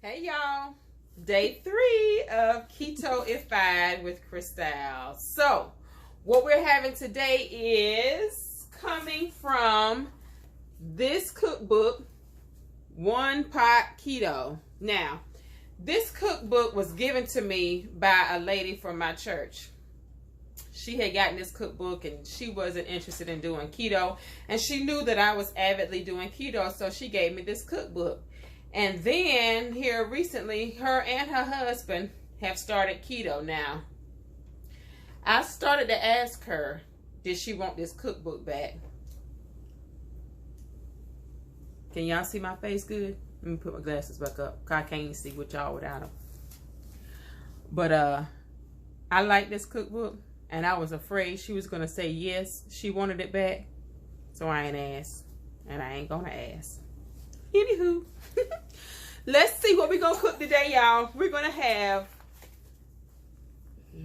Hey y'all, day 3 of Keto-ified with Crystal. So, what we're having today is coming from this cookbook, Pot Keto. Now, this cookbook was given to me by a lady from my church. She had gotten this cookbook and she wasn't interested in doing keto, and she knew that I was avidly doing keto, so she gave me this cookbook. And then here recently, her and her husband have started keto. Now, I started to ask her, did she want this cookbook back? Can y'all see my face good? Let me put my glasses back up, cause I can't see with y'all without them. But I like this cookbook, and I was afraid she was gonna say yes, she wanted it back. So I ain't asked, and I ain't gonna ask. Anywho, let's see what we're gonna cook today, y'all. We're gonna have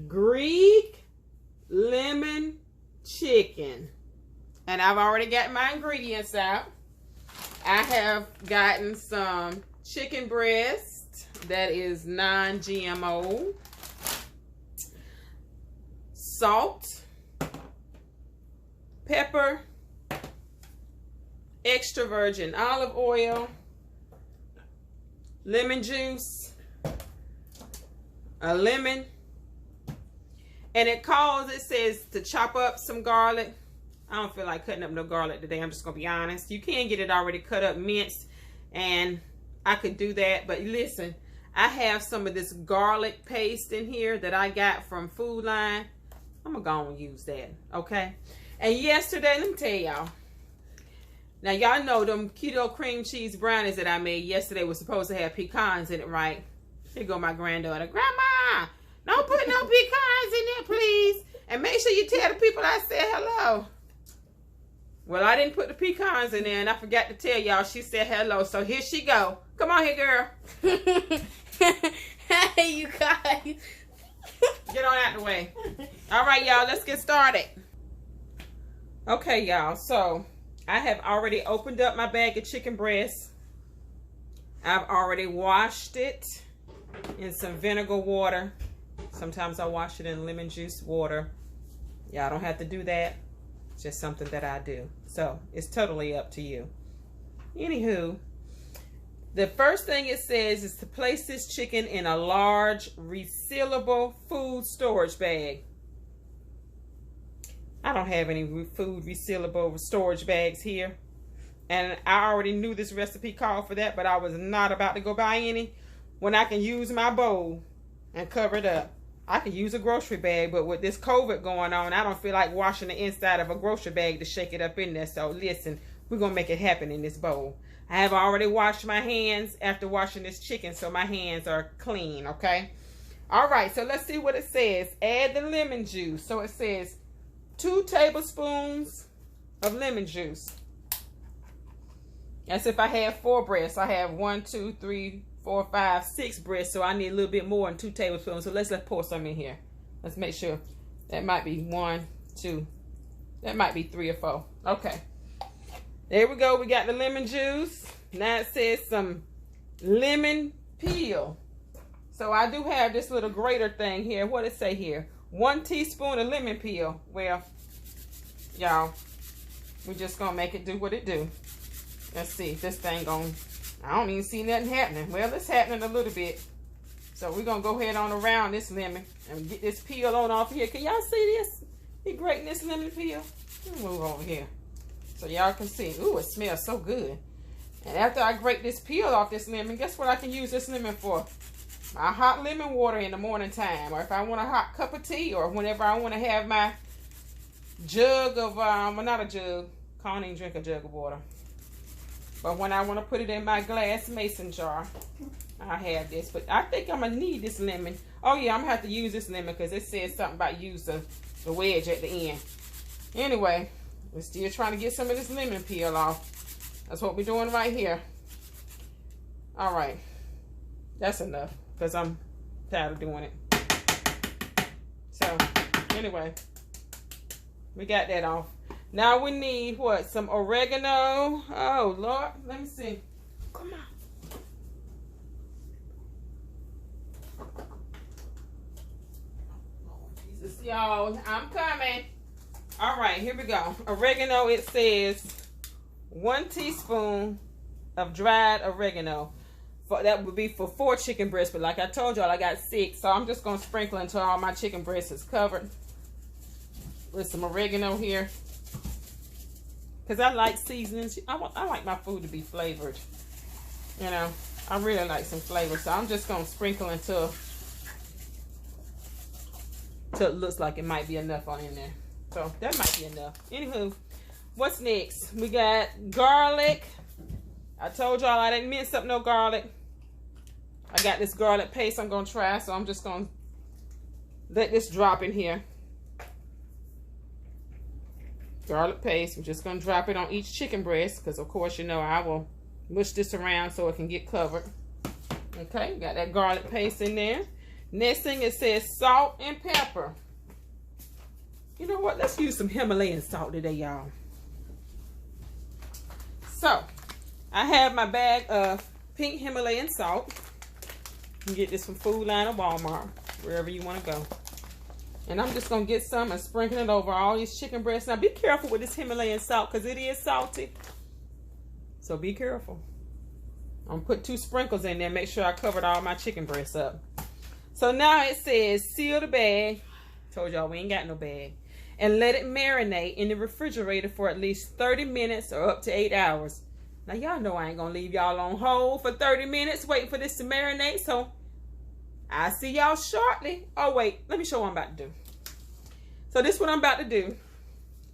Greek lemon chicken, and I've already got my ingredients out. I have gotten some chicken breast that is non-GMO, salt, pepper, extra virgin olive oil, lemon juice, a lemon, and it says to chop up some garlic. I don't feel like cutting up no garlic today, I'm just gonna be honest. You can get it already cut up, minced, and I could do that, but listen, I have some of this garlic paste in here that I got from Food Line. I'm gonna go and use that, okay? And yesterday, let me tell y'all. Now, y'all know them keto cream cheese brownies that I made yesterday was supposed to have pecans in it, right? Here go my granddaughter. Grandma, don't put no pecans in there, please. And make sure you tell the people I said hello. Well, I didn't put the pecans in there, and I forgot to tell y'all she said hello. So here she go. Come on here, girl. Hey, you guys. Get on out the way. All right, y'all, let's get started. Okay, y'all, so I have already opened up my bag of chicken breast. I've already washed it in some vinegar water. Sometimes I wash it in lemon juice water. Y'all don't have to do that. It's just something that I do. So it's totally up to you. Anywho, the first thing it says is to place this chicken in a large resealable food storage bag. I don't have any food resealable storage bags here. And I already knew this recipe called for that, but I was not about to go buy any when I can use my bowl and cover it up. I can use a grocery bag, but with this COVID going on, I don't feel like washing the inside of a grocery bag to shake it up in there. So listen, we're going to make it happen in this bowl. I have already washed my hands after washing this chicken, so my hands are clean, okay? All right, so let's see what it says. Add the lemon juice. So it says 2 tablespoons of lemon juice. That's if I have 4 breasts. I have 1, 2, 3, 4, 5, 6 breasts, so I need a little bit more than 2 tablespoons. So let's pour some in here. Let's make sure. That might be 1, 2. That might be 3 or 4. Okay. There we go. We got the lemon juice. Now it says some lemon peel. So I do have this little grater thing here. What does it say here? 1 teaspoon of lemon peel. Well, y'all, we're just going to make it do what it do. Let's see if this thing going, I don't even see nothing happening. Well, it's happening a little bit. So we're going to go ahead on around this lemon and get this peel on off here. Can y'all see this? He grating this lemon peel. Let me move over here so y'all can see. Ooh, it smells so good. And after I grate this peel off this lemon, guess what I can use this lemon for? My hot lemon water in the morning time, or if I want a hot cup of tea, or whenever I want to have my jug of, well, not a jug, I don't even drink a jug of water, but when I want to put it in my glass mason jar, I have this. But I think I'm gonna need this lemon. Oh yeah, I'm gonna have to use this lemon because it says something about use the wedge at the end. Anyway, we're still trying to get some of this lemon peel off. That's what we're doing right here. All right, that's enough because I'm tired of doing it. So anyway, we got that off. Now we need what? Some oregano. Oh Lord, let me see. Come on. y'all. I'm coming. All right, here we go. Oregano, it says 1 teaspoon of dried oregano. That would be for 4 chicken breasts, but like I told y'all, I got 6, so I'm just gonna sprinkle until all my chicken breasts is covered with some oregano here, because I like seasonings. I like my food to be flavored. You know, I really like some flavor, so I'm just gonna sprinkle until it looks like it might be enough on in there. So that might be enough. Anywho, what's next? We got garlic. I told y'all I didn't mince up no garlic. I got this garlic paste I'm gonna try, so I'm just gonna let this drop in here. Garlic paste. I'm just gonna drop it on each chicken breast, because of course, you know, I will mush this around so it can get covered. Okay, got that garlic paste in there. Next thing, it says salt and pepper. You know what? Let's use some Himalayan salt today, y'all. So, I have my bag of pink Himalayan salt. You can get this from Food Line or Walmart, wherever you want to go. And I'm just going to get some and sprinkle it over all these chicken breasts. Now, be careful with this Himalayan salt, because it is salty. So, be careful. I'm going to put 2 sprinkles in there. Make sure I covered all my chicken breasts up. So, now it says seal the bag. Told y'all we ain't got no bag. And let it marinate in the refrigerator for at least 30 minutes or up to 8 hours. Now, y'all know I ain't going to leave y'all on hold for 30 minutes waiting for this to marinate. So, I'll see y'all shortly. Oh, wait. Let me show you what I'm about to do. So, this is what I'm about to do.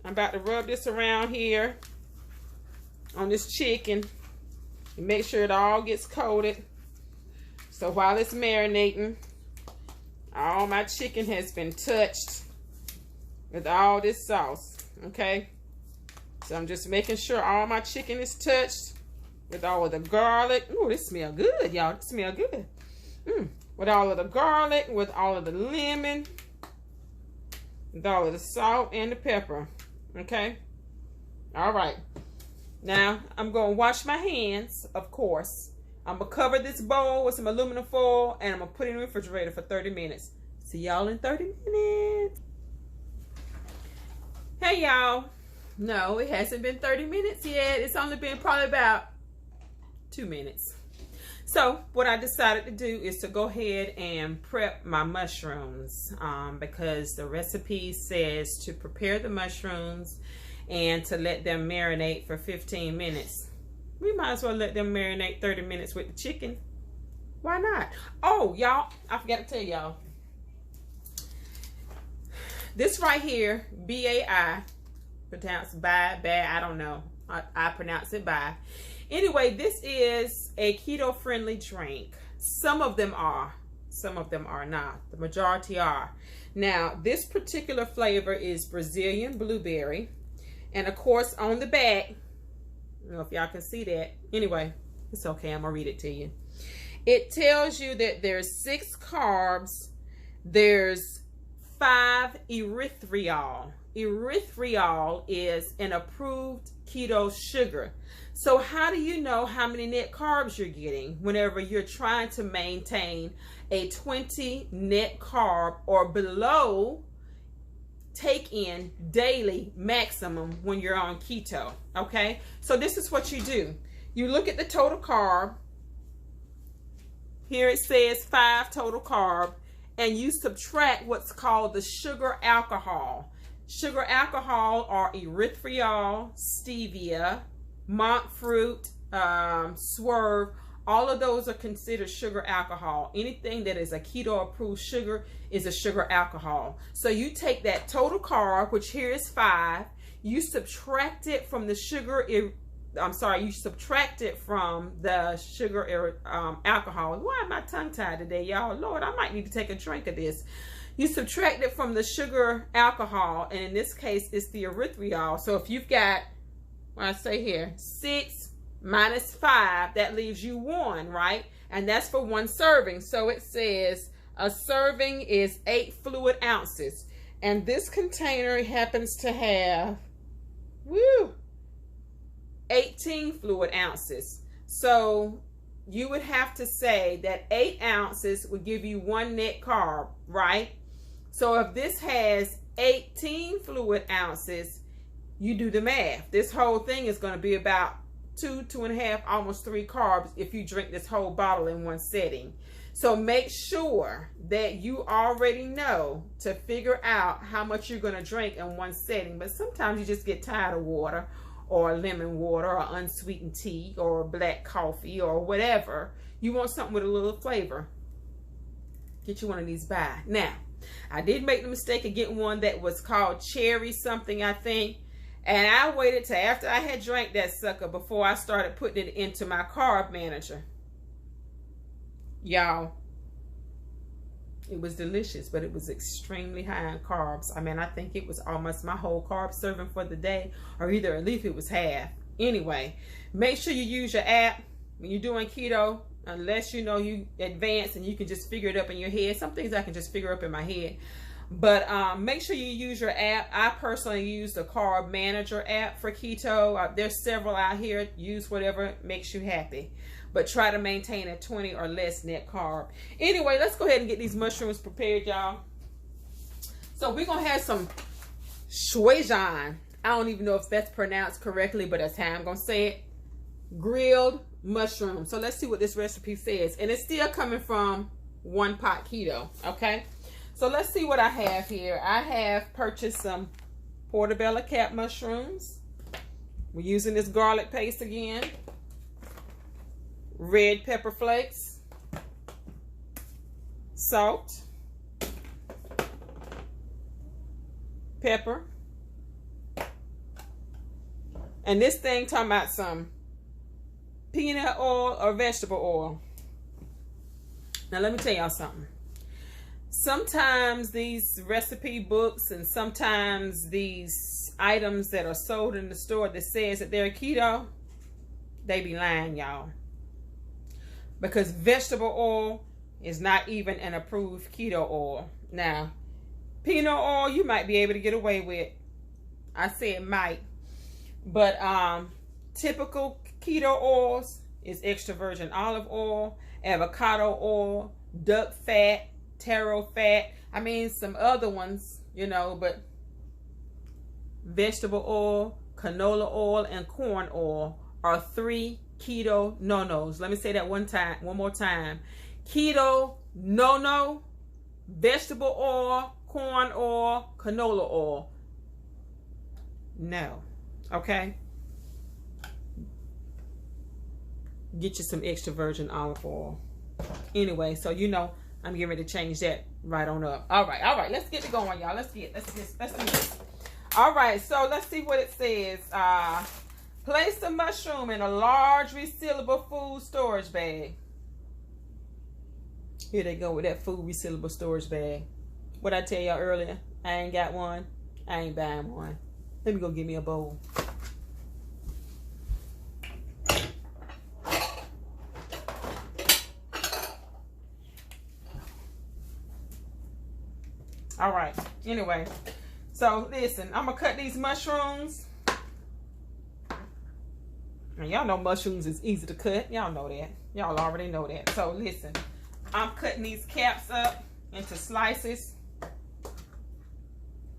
I'm about to rub this around here on this chicken and make sure it all gets coated. So, while it's marinating, all my chicken has been touched with all this sauce. Okay? So I'm just making sure all my chicken is touched with all of the garlic. Ooh, this smells good, y'all. It smells good. With all of the garlic, with all of the lemon, with all of the salt and the pepper. Okay? All right. Now, I'm going to wash my hands, of course. I'm going to cover this bowl with some aluminum foil, and I'm going to put it in the refrigerator for 30 minutes. See y'all in 30 minutes. Hey, y'all. No, it hasn't been 30 minutes yet. It's only been probably about 2 minutes. So what I decided to do is to go ahead and prep my mushrooms, because the recipe says to prepare the mushrooms and to let them marinate for 15 minutes. We might as well let them marinate 30 minutes with the chicken. Why not? Oh, y'all, I forgot to tell y'all. This right here, B-A-I, pronounced bad, I don't know. I pronounce it by. Anyway, this is a keto-friendly drink. Some of them are. Some of them are not. The majority are. Now, this particular flavor is Brazilian blueberry. And, of course, on the back, I don't know if y'all can see that. Anyway, it's okay. I'm going to read it to you. It tells you that there's 6 carbs. There's 5 erythritol. Erythritol is an approved keto sugar. So how do you know how many net carbs you're getting whenever you're trying to maintain a 20 net carb or below take in daily maximum when you're on keto? Okay, so this is what you do. You look at the total carb. Here it says 5 total carb, and you subtract what's called the sugar alcohol. Sugar alcohol are erythritol, stevia, monk fruit, swerve. All of those are considered sugar alcohol. Anything that is a keto approved sugar is a sugar alcohol. So you take that total carb, which here is 5, you subtract it from the sugar, you subtract it from the sugar alcohol. Why am I tongue tied today, y'all? Lord, I might need to take a drink of this. You subtract it from the sugar alcohol, and in this case, it's the erythritol. So if you've got, what I say here, 6 minus 5, that leaves you 1, right? And that's for 1 serving. So it says a serving is 8 fluid ounces. And this container happens to have, 18 fluid ounces. So you would have to say that 8 ounces would give you 1 net carb, right? So if this has 18 fluid ounces, you do the math. This whole thing is going to be about 2.5, almost 3 carbs if you drink this whole bottle in one setting. So make sure that you already know to figure out how much you're going to drink in one setting. But sometimes you just get tired of water, or lemon water, or unsweetened tea, or black coffee, or whatever. You want something with a little flavor. Get you one of these by. Now, I did make the mistake of getting one that was called cherry something, I think. And I waited till after I had drank that sucker before I started putting it into my carb manager. Y'all, it was delicious, but it was extremely high in carbs. I mean, I think it was almost my whole carb serving for the day, or either at least it was half. Anyway, make sure you use your app when you're doing keto, unless you know you advance and you can just figure it up in your head. Some things I can just figure up in my head. But make sure you use your app. I personally use the Carb Manager app for keto. There's several out here. Use whatever makes you happy. But try to maintain a 20 or less net carb. Anyway, let's go ahead and get these mushrooms prepared, y'all. So we're going to have some Szechuan. I don't even know if that's pronounced correctly, but that's how I'm going to say it. Grilled mushrooms. So let's see what this recipe says. And it's still coming from One Pot Keto, okay? So let's see what I have here. I have purchased some portobello cap mushrooms. We're using this garlic paste again. Red pepper flakes. Salt. Pepper. And this thing talking about some peanut oil or vegetable oil. Now let me tell y'all something. Sometimes these recipe books and sometimes these items that are sold in the store that says that they're keto, they be lying, y'all. Because vegetable oil is not even an approved keto oil. Now, peanut oil you might be able to get away with. I said might. But typical keto oils is extra virgin olive oil, avocado oil, duck fat, taro fat. I mean, some other ones, you know, but vegetable oil, canola oil, and corn oil are 3 keto no-nos. Let me say that one more time. Keto no-no, vegetable oil, corn oil, canola oil. No. Okay? Get you some extra virgin olive oil. Anyway, so you know I'm getting ready to change that right on up. All right. Let's get it going, y'all. Let's do this. All right, so let's see what it says. Place the mushroom in a large resealable food storage bag. Here they go with that food resealable storage bag. What I tell y'all earlier, I ain't got one. I ain't buying one. Let me go get me a bowl. All right. Anyway, so listen, I'm gonna cut these mushrooms. And y'all know mushrooms is easy to cut. Y'all know that. Y'all already know that. So listen, I'm cutting these caps up into slices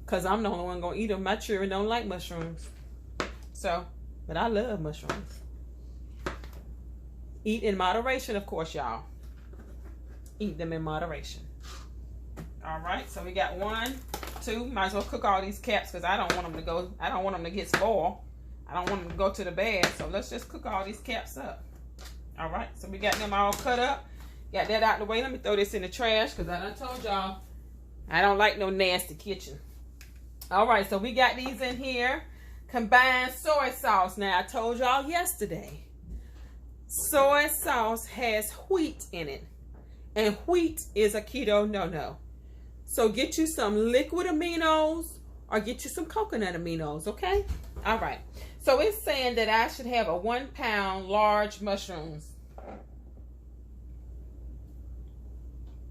because I'm the only one gonna eat them. My children don't like mushrooms. So, but I love mushrooms. Eat in moderation, of course, y'all. Eat them in moderation. All right, so we got 1, 2. Might as well cook all these caps because I don't want them to go. I don't want them to get spoiled. I don't want them to go to the bag. So let's just cook all these caps up. All right, so we got them all cut up. Got that out the way. Let me throw this in the trash because I done told y'all I don't like no nasty kitchen. All right, so we got these in here. Combined soy sauce. Now, I told y'all yesterday, soy sauce has wheat in it. And wheat is a keto no-no. So get you some liquid aminos or get you some coconut aminos, okay? All right. So it's saying that I should have a 1 pound large mushrooms.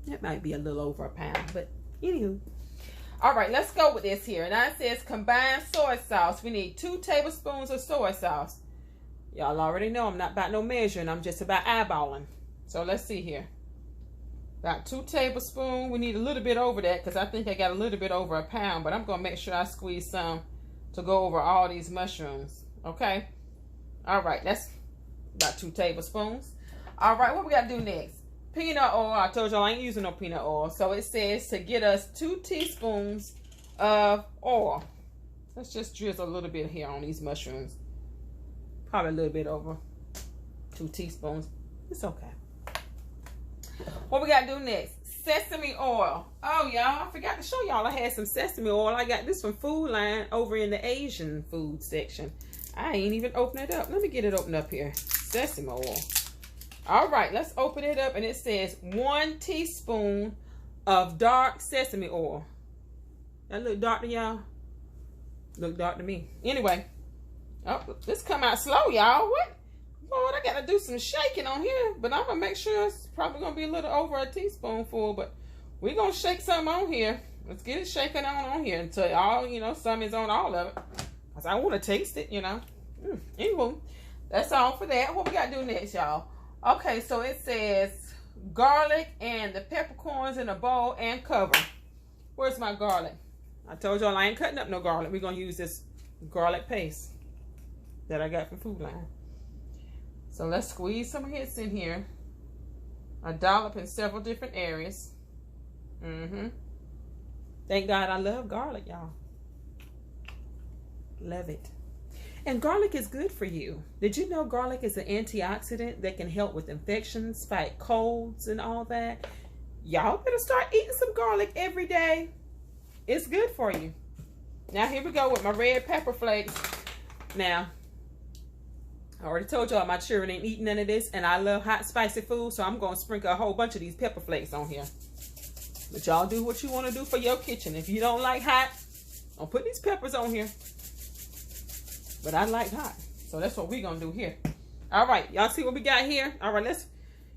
That might be a little over a pound, but anywho. All right, let's go with this here. Now it says combined soy sauce. We need 2 tablespoons of soy sauce. Y'all already know I'm not about no measuring. I'm just about eyeballing. So let's see here. About 2 tablespoons. We need a little bit over that because I think I got a little bit over a pound, but I'm going to make sure I squeeze some to go over all these mushrooms. Okay? All right, that's about 2 tablespoons. All right, what we got to do next? Peanut oil. I told y'all I ain't using no peanut oil. So it says to get us 2 teaspoons of oil. Let's just drizzle a little bit here on these mushrooms. Probably a little bit over 2 teaspoons. It's okay. What we got to do next? Sesame oil. Oh, y'all, I forgot to show y'all I had some sesame oil. I got this from Food Line over in the Asian food section. I ain't even opened it up. Let me get it opened up here. Sesame oil. All right, let's open it up. And it says 1 teaspoon of dark sesame oil. That look dark to y'all? Look dark to me. Anyway. Oh, this come out slow, y'all. What? Lord, I got to do some shaking on here. But I'm going to make sure it's probably going to be a little over a teaspoonful. But we're going to shake some on here. Let's get it shaken on here until all, you know, some is on all of it. Because I want to taste it, you know. Anyway, that's all for that. What we got to do next, y'all? Okay, so it says garlic and the peppercorns in a bowl and cover. Where's my garlic? I told y'all I ain't cutting up no garlic. We're going to use this garlic paste that I got from Food Line. So let's squeeze some hits in here. A dollop in several different areas. Thank God I love garlic, y'all. Love it. And garlic is good for you. Did you know garlic is an antioxidant that can help with infections, fight colds, and all that? Y'all better start eating some garlic every day. It's good for you. Now here we go with my red pepper flakes. Now, I already told y'all my children ain't eating none of this, and I love hot, spicy food, so I'm going to sprinkle a whole bunch of these pepper flakes on here. But y'all do what you want to do for your kitchen. If you don't like hot, I'll put these peppers on here. But I like hot, so that's what we're going to do here. All right, y'all see what we got here? All right,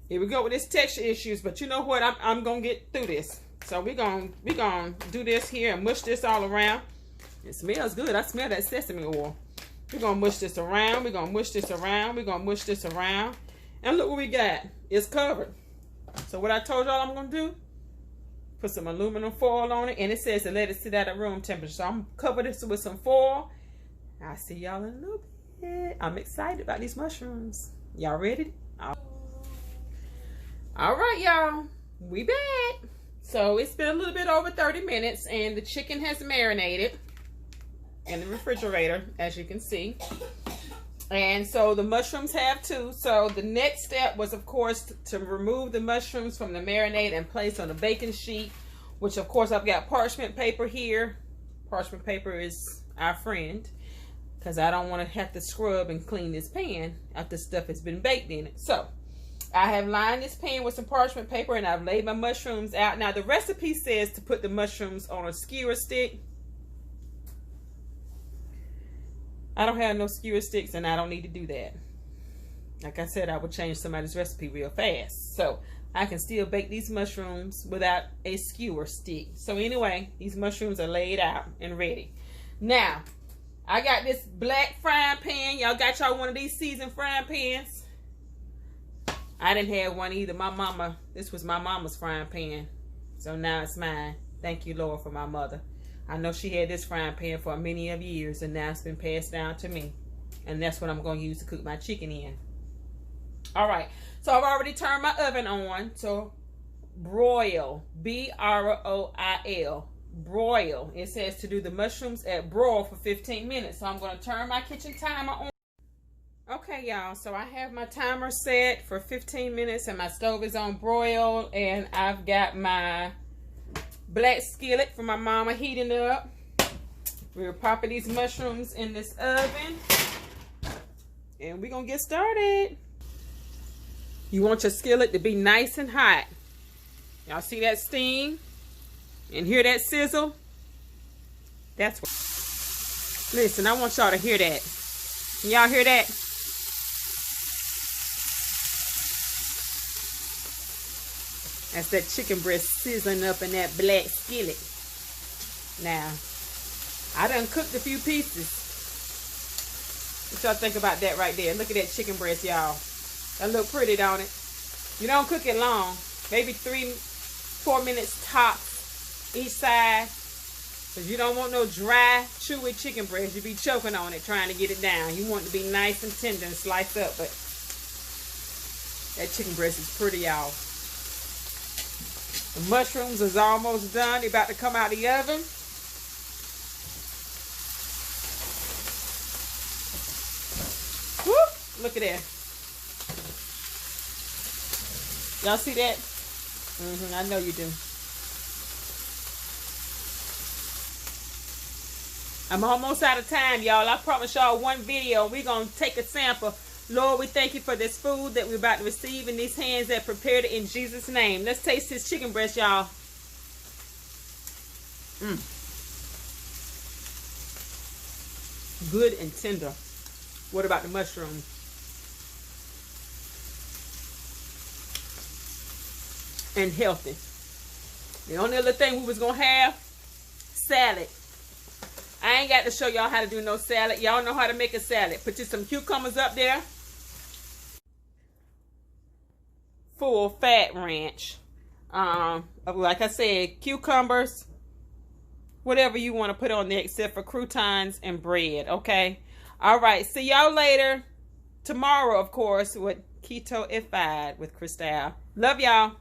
here we go with this texture issues, but you know what? I'm going to get through this. So we're going to do this here and mush this all around. It smells good. I smell that sesame oil. We're going to mush this around. We're going to mush this around. We're going to mush this around. And look what we got. It's covered. So what I told y'all I'm going to do, put some aluminum foil on it. And it says to let it sit at room temperature. So I'm going to cover this with some foil. I'll see y'all in a little bit. I'm excited about these mushrooms. Y'all ready? All right, y'all. We back. So it's been a little bit over 30 minutes. And the chicken has marinated in the refrigerator, as you can see. And so the mushrooms have too. So the next step was, of course, to remove the mushrooms from the marinade and place on a baking sheet, which of course I've got parchment paper here. Parchment paper is our friend, because I don't want to have to scrub and clean this pan after stuff has been baked in it. So I have lined this pan with some parchment paper, and I've laid my mushrooms out. Now the recipe says to put the mushrooms on a skewer stick. I don't have no skewer sticks, and I don't need to do that. Like I said, I would change somebody's recipe real fast. So I can still bake these mushrooms without a skewer stick. So anyway, these mushrooms are laid out and ready. Now, I got this black frying pan. Y'all got y'all one of these seasoned frying pans? I didn't have one either. My mama, this was my mama's frying pan. So now it's mine. Thank you, Lord, for my mother. I know she had this frying pan for many of years, and now it's been passed down to me. And that's what I'm going to use to cook my chicken in. All right. So I've already turned my oven on to broil. B-R-O-I-L. Broil. It says to do the mushrooms at broil for 15 minutes. So I'm going to turn my kitchen timer on. Okay, y'all. So I have my timer set for 15 minutes, and my stove is on broil, and I've got my black skillet for my mama heating up. We're popping these mushrooms in this oven, and we're gonna get started. You want your skillet to be nice and hot. Y'all see that steam and hear that sizzle? That's what. Listen, I want y'all to hear that. Can y'all hear that? That's that chicken breast sizzling up in that black skillet. Now, I done cooked a few pieces. What y'all think about that right there? Look at that chicken breast, y'all. That look pretty, don't it? You don't cook it long. Maybe 4 minutes tops each side. Because you don't want no dry, chewy chicken breast. You be choking on it trying to get it down. You want it to be nice and tender and sliced up. But that chicken breast is pretty, y'all. The mushrooms is almost done. They're about to come out of the oven. Whoop! Look at that. Y'all see that? I know you do. I'm almost out of time, y'all. I promise y'all one video. We're going to take a sample. Lord, we thank you for this food that we're about to receive in these hands that prepared it in Jesus' name. Let's taste this chicken breast, y'all. Good and tender. What about the mushroom? And healthy. The only other thing we was going to have, salad. I ain't got to show y'all how to do no salad. Y'all know how to make a salad. Put you some cucumbers up there. Full fat ranch. Like I said, cucumbers. Whatever you want to put on there except for croutons and bread. Okay. All right. See y'all later. Tomorrow, of course, with Keto-ified with Crystal. Love y'all.